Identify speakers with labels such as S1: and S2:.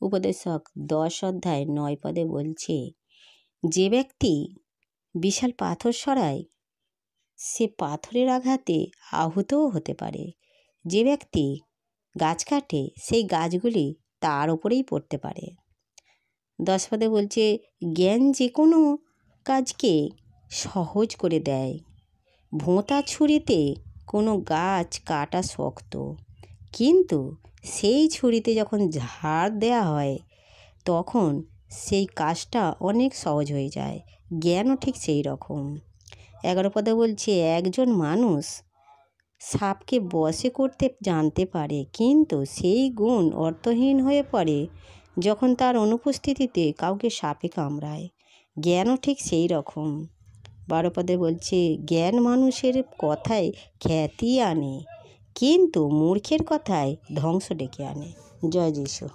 S1: উপদেশক 10 অধ্যায় 9 পদে বলছে, যে ব্যক্তি বিশাল পাথর সরায় সে পাথরের আঘাতে আহতও হতে পারে। যে ব্যক্তি গাছ কাটে সেই গাছগুলি তার ওপরেই পড়তে পারে। 10 পদে বলছে, জ্ঞান যে কোনো কাজকে সহজ করে দেয়। ভোঁতা ছুরিতে কোনো গাছ কাটা শক্ত, কিন্তু সেই ছুরিতে যখন ঝাড় দেওয়া হয় তখন সেই কাজটা অনেক সহজ হয়ে যায়। জ্ঞানও ঠিক সেই রকম। 11 পদে বলছে, একজন মানুষ সাপকে বশে করতে জানতে পারে, কিন্তু সেই গুণ অর্থহীন হয়ে পড়ে যখন তার অনুপস্থিতিতে কাউকে সাপে কামড়ায়। জ্ঞানও ঠিক সেই রকম। 12 পদে বলছে, জ্ঞান মানুষের কথায় খ্যাতি আনে, কিন্তু মূর্খের কথায় ধ্বংস ডেকে আনে। জয় যিশু।